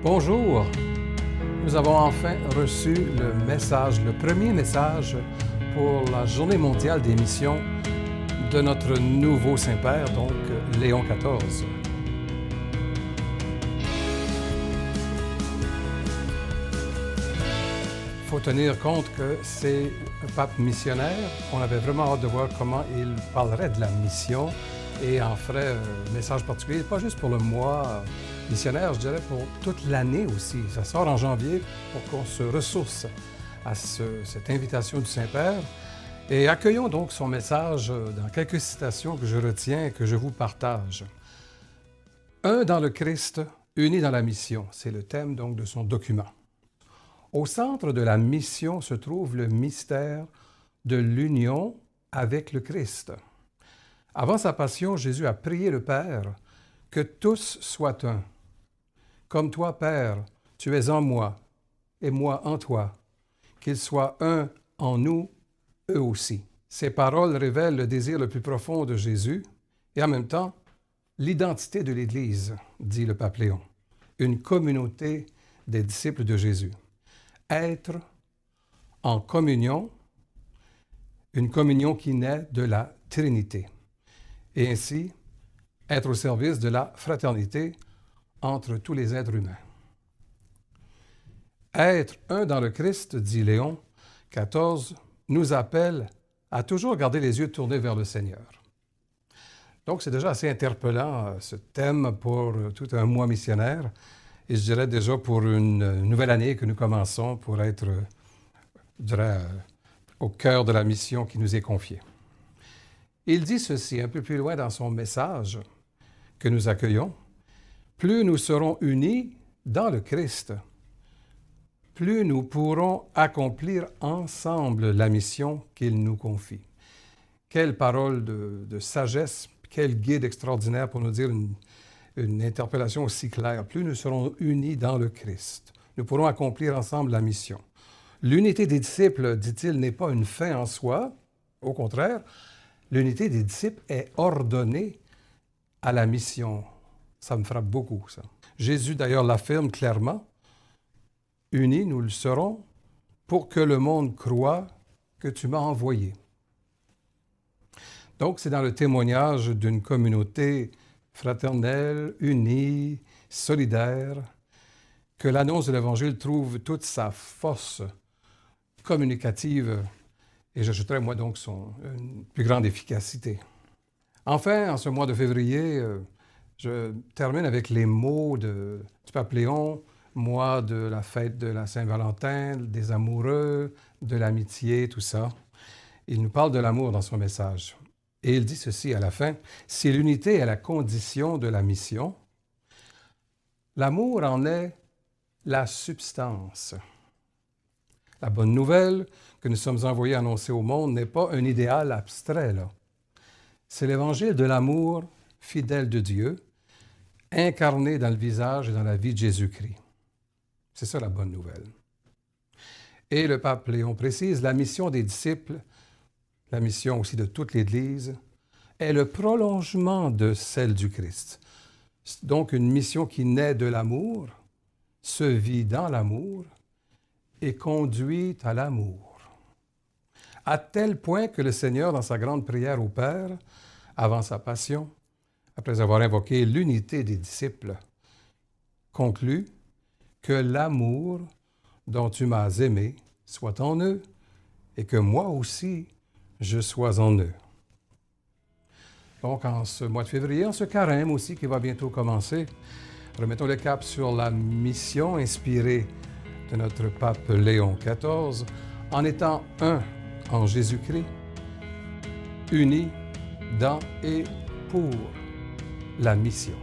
Bonjour, nous avons enfin reçu le premier message pour la Journée mondiale des missions de notre nouveau Saint-Père, donc Léon XIV. Il faut tenir compte que c'est un pape missionnaire. On avait vraiment hâte de voir comment il parlerait de la mission et en ferait un message particulier, pas juste pour le mois missionnaire, je dirais pour toute l'année aussi. Ça sort en janvier pour qu'on se ressource à cette invitation du Saint-Père. Et accueillons donc son message dans quelques citations que je retiens et que je vous partage. Un dans le Christ, unis dans la mission, c'est le thème donc de son document. Au centre de la mission se trouve le mystère de l'union avec le Christ. Avant sa passion, Jésus a prié le Père que tous soient un. Comme toi, Père, tu es en moi et moi en toi, qu'ils soient un en nous, eux aussi. Ces paroles révèlent le désir le plus profond de Jésus et en même temps l'identité de l'Église, dit le pape Léon, une communauté des disciples de Jésus. Être en communion, une communion qui naît de la Trinité, et ainsi être au service de la fraternité entre tous les êtres humains. Être un dans le Christ, dit Léon XIV, nous appelle à toujours garder les yeux tournés vers le Seigneur. Donc, c'est déjà assez interpellant, ce thème pour tout un mois missionnaire, et je dirais déjà pour une nouvelle année que nous commençons pour être, je dirais, au cœur de la mission qui nous est confiée. Il dit ceci un peu plus loin dans son message que nous accueillons. Plus nous serons unis dans le Christ, plus nous pourrons accomplir ensemble la mission qu'il nous confie. Quelle parole de sagesse, quel guide extraordinaire pour nous dire une interpellation aussi claire. Plus nous serons unis dans le Christ, nous pourrons accomplir ensemble la mission. L'unité des disciples, dit-il, n'est pas une fin en soi. Au contraire, l'unité des disciples est ordonnée à la mission. Ça me frappe beaucoup, ça. Jésus, d'ailleurs, l'affirme clairement. Unis, nous le serons pour que le monde croie que tu m'as envoyé. Donc, c'est dans le témoignage d'une communauté fraternelle, unie, solidaire, que l'annonce de l'Évangile trouve toute sa force communicative et j'ajouterais, moi, donc, une plus grande efficacité. Enfin, en ce mois de février, je termine avec les mots du pape Léon, mois de la fête de la Saint-Valentin, des amoureux, de l'amitié, tout ça. Il nous parle de l'amour dans son message. Et il dit ceci à la fin, « Si l'unité est la condition de la mission, l'amour en est la substance. » La bonne nouvelle que nous sommes envoyés annoncer au monde n'est pas un idéal abstrait, là. C'est l'évangile de l'amour fidèle de Dieu, incarné dans le visage et dans la vie de Jésus-Christ. C'est ça la bonne nouvelle. Et le pape Léon précise, la mission des disciples, la mission aussi de toute l'Église, est le prolongement de celle du Christ. Donc une mission qui naît de l'amour, se vit dans l'amour et conduit à l'amour. À tel point que le Seigneur, dans sa grande prière au Père, avant sa passion, après avoir invoqué l'unité des disciples, conclut que l'amour dont tu m'as aimé soit en eux et que moi aussi je sois en eux. Donc, en ce mois de février, en ce carême aussi qui va bientôt commencer, remettons le cap sur la mission inspirée de notre pape Léon XIV, en étant un en Jésus-Christ, unis dans et pour la mission.